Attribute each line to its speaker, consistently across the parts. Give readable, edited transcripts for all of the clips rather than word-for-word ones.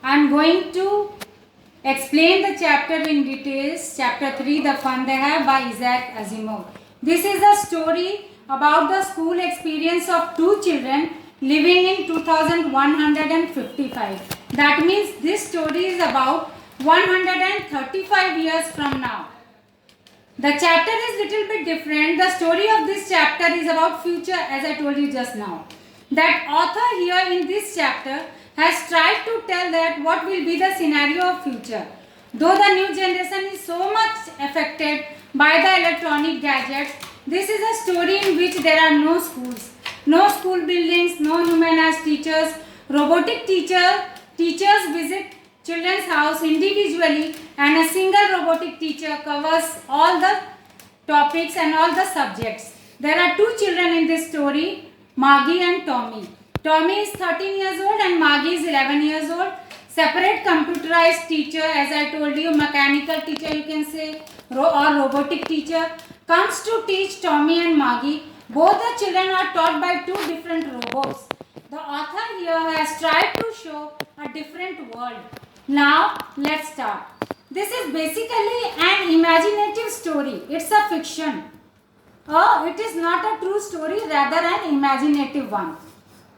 Speaker 1: I'm going to explain the chapter in details. Chapter 3, The Fun They Have by Isaac Asimov. This is a story about the school experience of two children living in 2155. That means this story is about 135 years from now. The chapter is little bit different. The story of this chapter is about future, as I told you just now. That author here in this chapter has tried to tell that what will be the scenario of future. Though the new generation is so much affected by the electronic gadgets, this is a story in which there are no schools, no school buildings, no human as teachers. Robotic teachers visit children's house individually, and a single robotic teacher covers all the topics and all the subjects. There are two children in this story, Margie and Tommy. Tommy is 13 years old and Margie is 11 years old. Separate computerized teacher, as I told you, mechanical teacher you can say, or robotic teacher, comes to teach Tommy and Margie. Both the children are taught by two different robots. The author here has tried to show a different world. Now, let's start. This is basically an imaginative story. It's a fiction. It is not a true story, rather an imaginative one.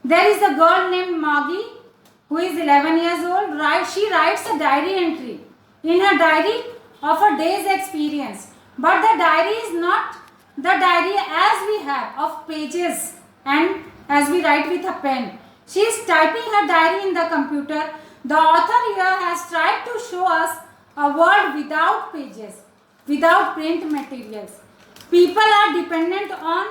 Speaker 1: There is a girl named Margie who is 11 years old. She writes a diary entry in her diary of a day's experience. But the diary is not the diary as we have of pages and as we write with a pen. She is typing her diary in the computer. The author here has tried to show us a world without pages, without print materials. People are dependent on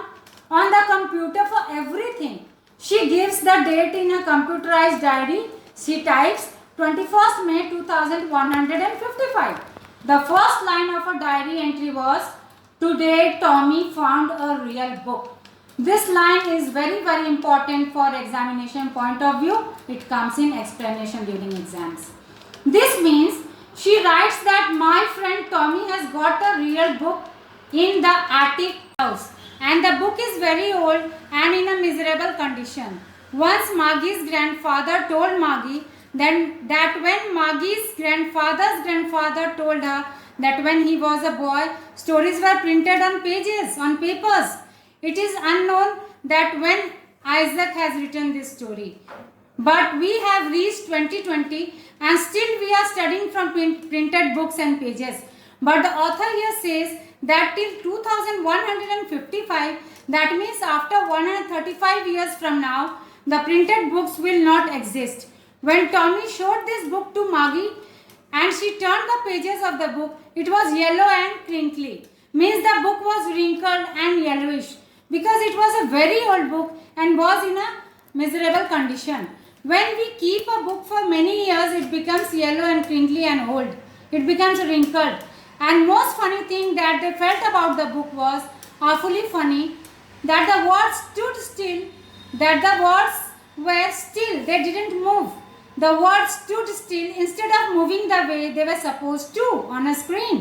Speaker 1: the computer for everything. She gives the date in a computerized diary. She types 21st May 2155. The first line of her diary entry was, "Today Tommy found a real book." This line is very important for examination point of view. It comes in explanation during exams. This means she writes that my friend Tommy has got a real book in the attic house, and the book is very old and in a miserable condition. Once Margie's grandfather told Margie that when Margie's grandfather's grandfather told her that when he was a boy, stories were printed on pages, on papers. It is unknown that when Isaac has written this story. But we have reached 2020 and still we are studying from printed books and pages. But the author here says that till 2155, that means after 135 years from now, the printed books will not exist. When Tommy showed this book to Margie and she turned the pages of the book, it was yellow and crinkly. Means the book was wrinkled and yellowish because it was a very old book and was in a miserable condition. When we keep a book for many years, it becomes yellow and crinkly and old. It becomes wrinkled. And most funny thing that they felt about the book was awfully funny, that the words stood still, that the words were still, they didn't move. The words stood still instead of moving the way they were supposed to on a screen.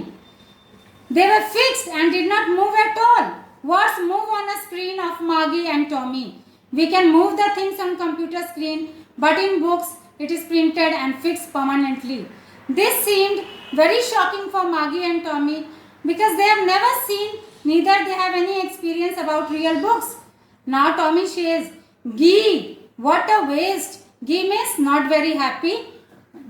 Speaker 1: They were fixed and did not move at all. Words move on a screen of Margie and Tommy. We can move the things on computer screen, but in books it is printed and fixed permanently. This seemed very shocking for Margie and Tommy because they have never seen, neither they have any experience about real books. Now Tommy says, "Gee, what a waste." Gee means not very happy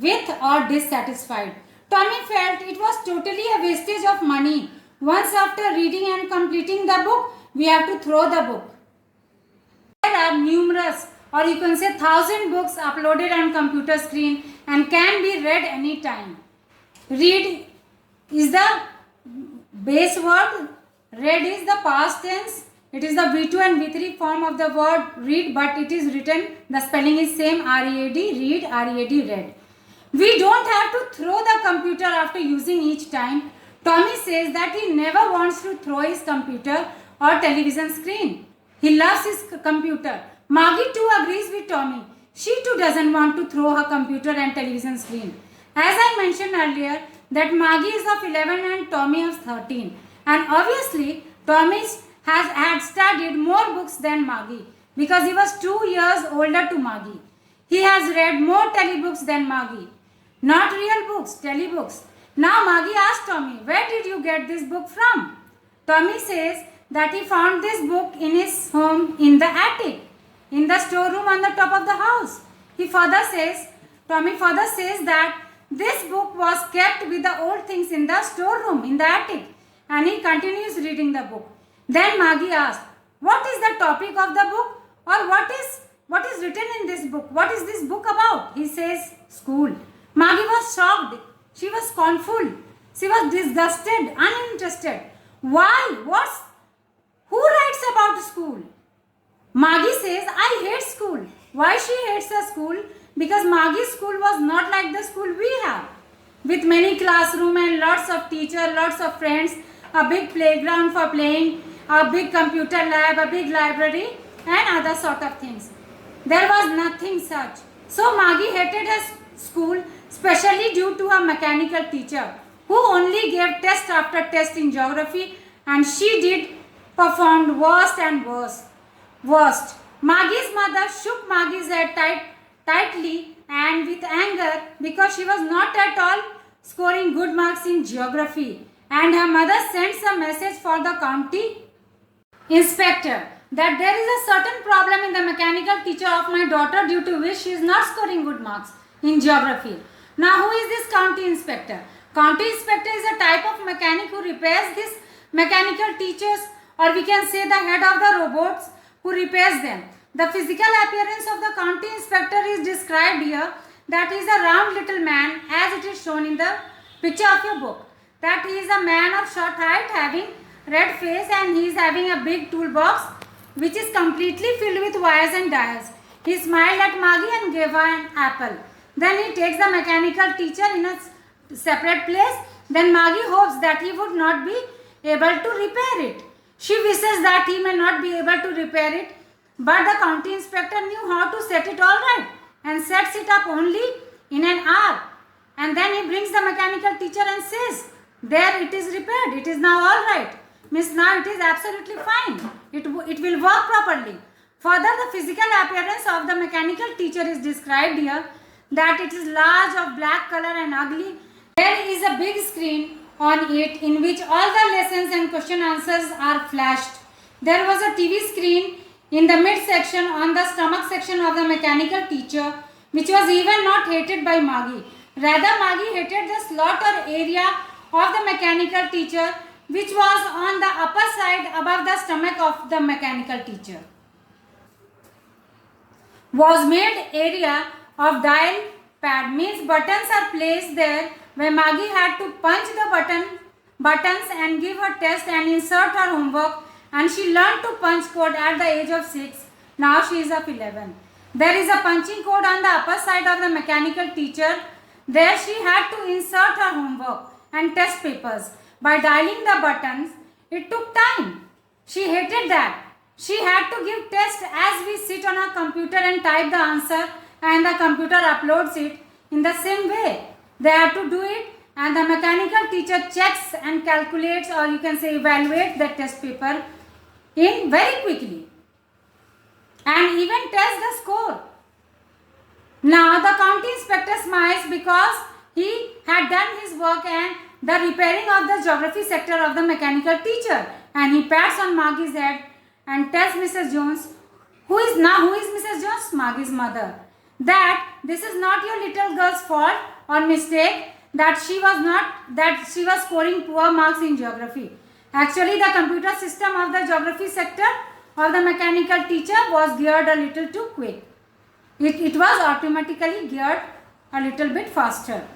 Speaker 1: with or dissatisfied. Tommy felt it was totally a wastage of money. Once after reading and completing the book, we have to throw the book. There are numerous, or you can say 1,000 books uploaded on computer screen and can be read anytime. Read is the base word. Read is the past tense. It is the V2 and V3 form of the word read, but it is written, the spelling is same, R-E-A-D, read, R-E-A-D, read. We don't have to throw the computer after using each time. Tommy says that he never wants to throw his computer or television screen. He loves his computer. Margie too agrees with Tommy. She too doesn't want to throw her computer and television screen. As I mentioned earlier, that Margie is of 11 and Tommy is 13. And obviously, Tommy had studied more books than Margie because he was 2 years older to Margie. He has read more telebooks than Margie. Not real books, telebooks. Now Maggie asked Tommy, where did you get this book from? Tommy says that he found this book in his home in the attic, in the storeroom on the top of the house. Tommy further says that this book was kept with the old things in the storeroom in the attic, and he continues reading the book. Then Maggie asked, what is the topic of the book, or what is written in this book? What is this book about? He says, school. Maggie was shocked. She was scornful. She was disgusted, uninterested. Why? Who writes about school? Maggie says, I hate school. Why she hates the school? Because Maggie's school was not like the school we have, with many classrooms and lots of teachers, lots of friends, a big playground for playing, a big computer lab, a big library, and other sort of things. There was nothing such. So Maggie hated her school, especially due to a mechanical teacher who only gave test after test in geography, and she did performed worst and worst. Maggie's mother shook Maggie's head tightly and with anger because she was not at all scoring good marks in geography, and her mother sends a message for the county inspector that there is a certain problem in the mechanical teacher of my daughter due to which she is not scoring good marks in geography. Now who is this county inspector? County inspector is a type of mechanic who repairs these mechanical teachers, or we can say the head of the robots who repairs them. The physical appearance of the county inspector is described here, that he is a round little man as it is shown in the picture of your book. That he is a man of short height having red face, and he is having a big toolbox which is completely filled with wires and dials. He smiled at Maggie and gave her an apple. Then he takes the mechanical teacher in a separate place. Then Maggie hopes that he would not be able to repair it. She wishes that he may not be able to repair it, but the county inspector knew how to set it all right and sets it up only in an hour. And then he brings the mechanical teacher and says, there it is repaired, it is now all right. Miss, now it is absolutely fine. It will work properly. Further, the physical appearance of the mechanical teacher is described here, that it is large, of black color and ugly. There is a big screen on it in which all the lessons and question answers are flashed. There was a TV screen in the midsection on the stomach section of the mechanical teacher, which was even not hated by Maggie. Rather, Maggie hated the slaughter area of the mechanical teacher, which was on the upper side above the stomach of the mechanical teacher. Was made area of dial pad, means buttons are placed there where Maggie had to punch the buttons and give her test and insert her homework, and she learned to punch code at the age of 6. Now she is of 11. There is a punching code on the upper side of the mechanical teacher. There she had to insert her homework and test papers. By dialing the buttons, it took time. She hated that. She had to give test as we sit on a computer and type the answer, and the computer uploads it in the same way. They had to do it, and the mechanical teacher checks and calculates, or you can say evaluates the test paper in very quickly and even tells the score. Now the county inspector smiles because he had done his work and the repairing of the geography sector of the mechanical teacher, and he pats on Maggie's head and tells Mrs. Jones, who is Mrs. Jones? Maggie's mother, that this is not your little girl's fault or mistake that she was scoring poor marks in geography. Actually, the computer system of the geography sector of the mechanical teacher was geared a little too quick. It was automatically geared a little bit faster.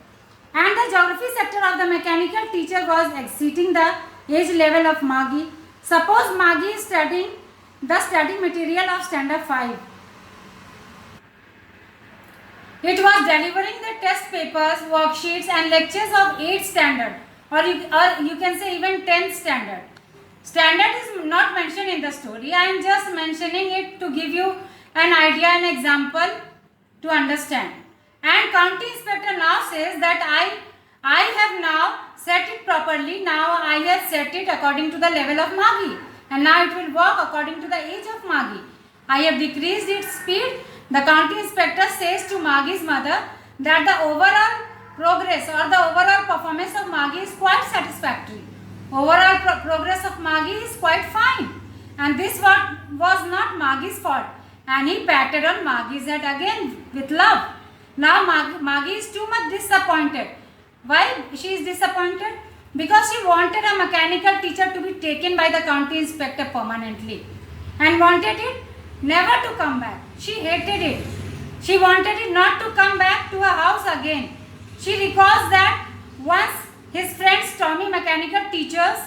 Speaker 1: And the geography sector of the mechanical teacher was exceeding the age level of Maggie. Suppose Maggie is studying the study material of standard 5. It was delivering the test papers, worksheets and lectures of 8th standard, or you can say even 10th standard. Standard is not mentioned in the story. I am just mentioning it to give you an idea, an example to understand. And county inspector now says that I have now set it properly. Now I have set it according to the level of Maggie, and now it will work according to the age of Maggie. I have decreased its speed. The county inspector says to Maggie's mother that the overall progress or the overall performance of Maggie is quite satisfactory. Overall progress of Maggie is quite fine. And this was not Maggie's fault. And he patted on Maggie's head again with love. Now Maggie is too much disappointed. Why she is disappointed? Because she wanted a mechanical teacher to be taken by the county inspector permanently. And wanted it never to come back. She hated it. She wanted it not to come back to her house again. She recalls that once his friends Tommy, mechanical teachers,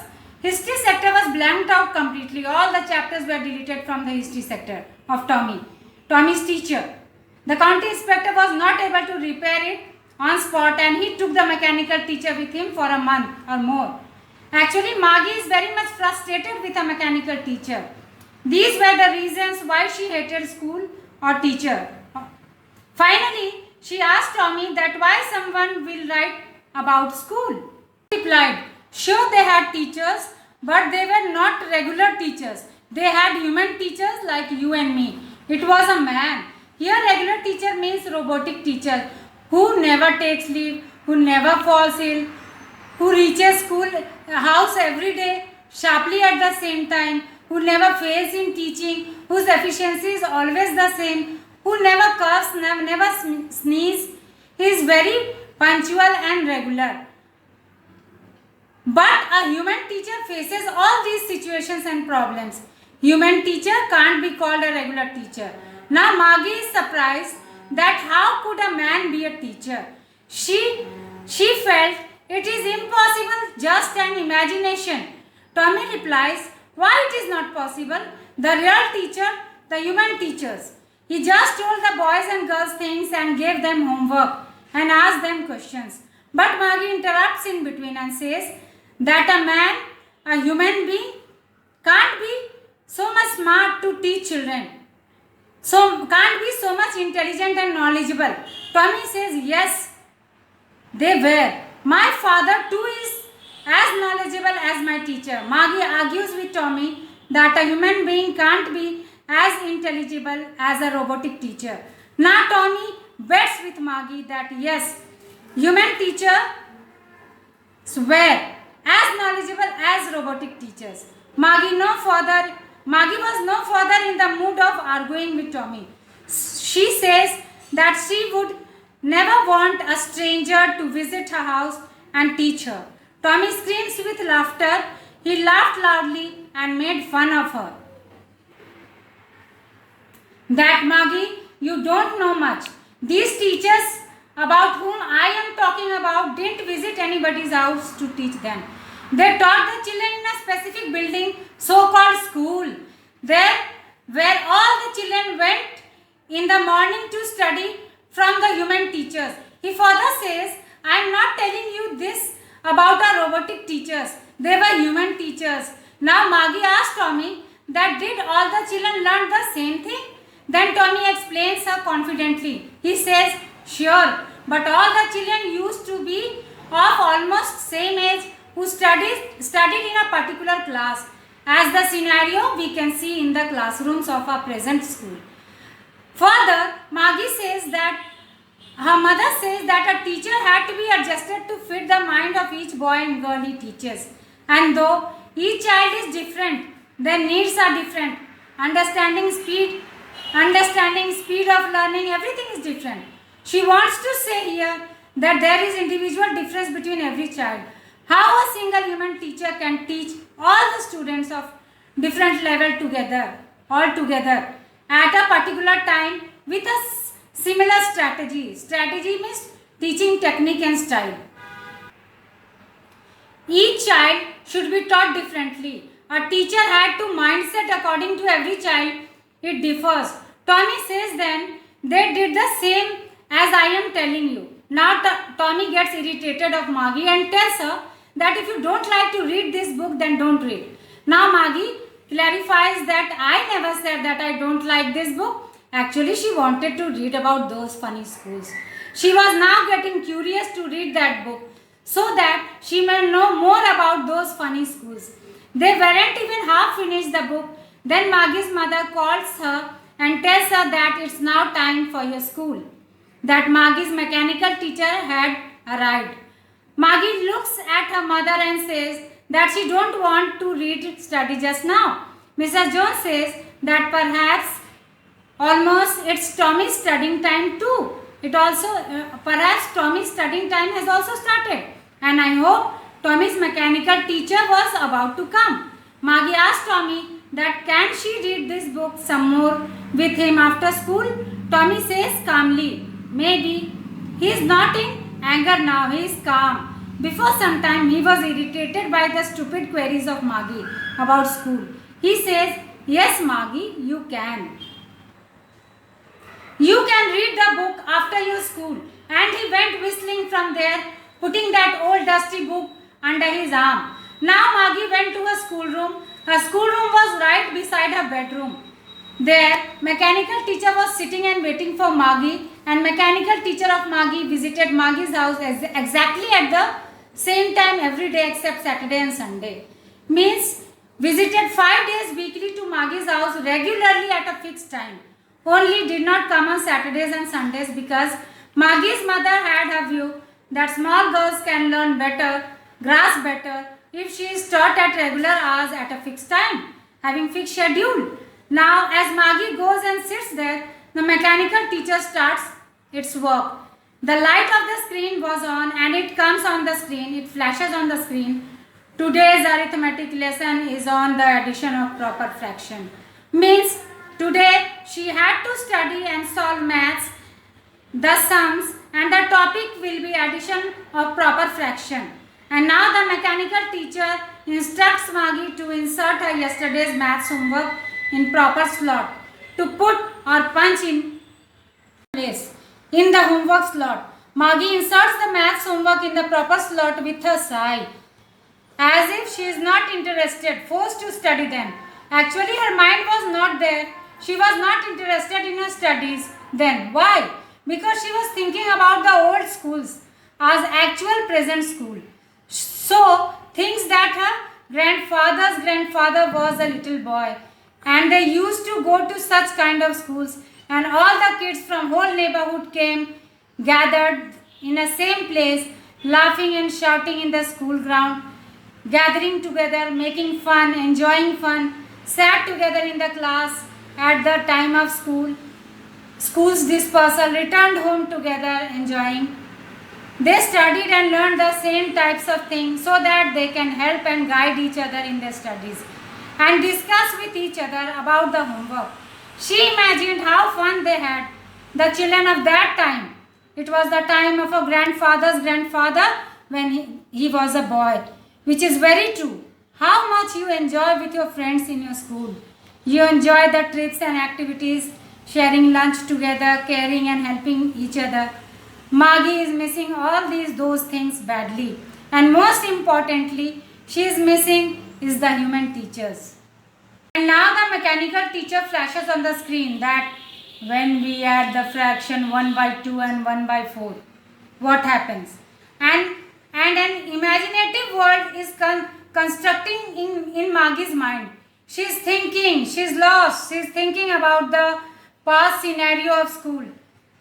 Speaker 1: history sector was blanked out completely. All the chapters were deleted from the history sector of Tommy's teacher. The county inspector was not able to repair it on spot and he took the mechanical teacher with him for a month or more. Actually, Maggie is very much frustrated with a mechanical teacher. These were the reasons why she hated school or teacher. Finally, she asked Tommy that why someone will write about school. He replied, sure they had teachers, but they were not regular teachers. They had human teachers like you and me. It was a man. Here regular teacher means robotic teacher who never takes leave, who never falls ill, who reaches school house every day sharply at the same time, who never fails in teaching, whose efficiency is always the same, who never coughs, never sneeze. He is very punctual and regular. But a human teacher faces all these situations and problems. Human teacher can't be called a regular teacher. Now Maggie is surprised that how could a man be a teacher? She felt it is impossible, just an imagination. Tommy replies, why it is not possible? The real teacher, the human teachers. He just told the boys and girls things and gave them homework and asked them questions. But Maggie interrupts in between and says that a man, a human being, can't be so much smart to teach children. So can't be so much intelligent and knowledgeable. Tommy says, yes, they were. My father too is as knowledgeable as my teacher. Maggie argues with Tommy that a human being can't be as intelligible as a robotic teacher. Now Tommy bets with Maggie that yes, human teachers were as knowledgeable as robotic teachers. Maggie was no further in the mood of arguing with Tommy. She says that she would never want a stranger to visit her house and teach her. Tommy screams with laughter. He laughed loudly and made fun of her. That Maggie, you don't know much. These teachers about whom I am talking about didn't visit anybody's house to teach them. They taught the children in a specific building, so-called school. There, where all the children went in the morning to study from the human teachers. He further says, I am not telling you this about our robotic teachers. They were human teachers. Now Maggie asked Tommy that did all the children learn the same thing? Then Tommy explains her confidently. He says, sure, but all the children used to be of almost same age who studied in a particular class, as the scenario we can see in the classrooms of our present school. Further, Maggie says that her mother says that a teacher had to be adjusted to fit the mind of each boy and girl he teaches. And though each child is different, their needs are different. Understanding speed of learning, everything is different. She wants to say here that there is individual difference between every child. How a single human teacher can teach all the students of different level all together at a particular time with a similar strategy. Strategy means teaching technique and style. Each child should be taught differently. A teacher had to mindset according to every child. It differs. Tommy says then they did the same as I am telling you. Now Tommy gets irritated of Maggie and tells her that if you don't like to read this book, then don't read. Now Maggie clarifies that I never said that I don't like this book. Actually, she wanted to read about those funny schools. She was now getting curious to read that book so that she may know more about those funny schools. They weren't even half finished the book. Then Maggie's mother calls her and tells her that it's now time for your school. That Maggie's mechanical teacher had arrived. Maggie looks at her mother and says that she don't want to read study just now. Mrs. Jones says that perhaps almost it's Tommy's studying time too. Perhaps Tommy's studying time has also started, and I hope Tommy's mechanical teacher was about to come. Maggie asks Tommy that can she read this book some more with him after school. Tommy says calmly, maybe. He is not in anger now, he is calm. Before some time he was irritated by the stupid queries of Maggie about school. He says, yes Maggie, you can. You can read the book after your school. And he went whistling from there, putting that old dusty book under his arm. Now Maggie went to her schoolroom. Her schoolroom was right beside her bedroom. There, mechanical teacher was sitting and waiting for Maggie, and mechanical teacher of Maggie visited Maggie's house exactly at the same time every day except Saturday and Sunday. Means visited 5 days weekly to Maggie's house regularly at a fixed time. Only did not come on Saturdays and Sundays because Maggie's mother had a view that small girls can learn better, grasp better if she is taught at regular hours at a fixed time, having fixed schedule. Now as Maggie goes and sits there, the mechanical teacher starts its work. The light of the screen was on and it comes on the screen, it flashes on the screen. Today's arithmetic lesson is on the addition of proper fraction. Means today she had to study and solve maths, the sums, and the topic will be addition of proper fraction. And now the mechanical teacher instructs Maggie to insert her yesterday's maths homework in proper slot, to put or punch in place in the homework slot. Maggie inserts the maths homework in the proper slot with a sigh, as if she is not interested, forced to study them. Actually, her mind was not there. She was not interested in her studies then. Why? Because she was thinking about the old schools as actual present school. So, thinks that her grandfather's grandfather was a little boy and they used to go to such kind of schools, and all the kids from whole neighborhood came, gathered in a same place, laughing and shouting in the school ground, gathering together, making fun, enjoying fun, sat together in the class at the time of school's dispersal, returned home together enjoying. They studied and learned the same types of things so that they can help and guide each other in their studies and discuss with each other about the homework. She imagined how fun they had, the children of that time. It was the time of a grandfather's grandfather when he was a boy, which is very true. How much you enjoy with your friends in your school. You enjoy the trips and activities, sharing lunch together, caring and helping each other. Maggie is missing all those things badly. And most importantly, she is missing is the human teachers. And now the mechanical teacher flashes on the screen that when we add the fraction 1 by 2 and 1 by 4, what happens? And an imaginative world is constructing in Maggie's mind. She is thinking, she is lost, she is thinking about the past scenario of school.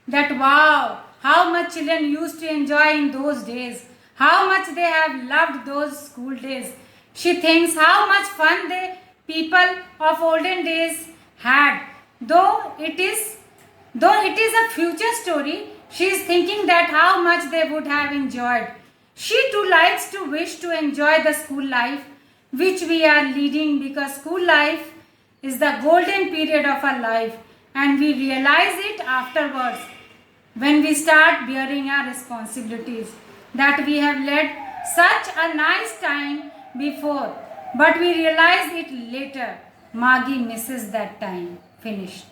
Speaker 1: That wow, how much children used to enjoy in those days. How much they have loved those school days. She thinks how much fun the people of olden days had. Though it is a future story, she is thinking that how much they would have enjoyed. She too likes to wish to enjoy the school life which we are leading, because school life is the golden period of our life and we realize it afterwards when we start bearing our responsibilities, that we have led such a nice time before, but we realize it later. Maggie misses that time. Finished.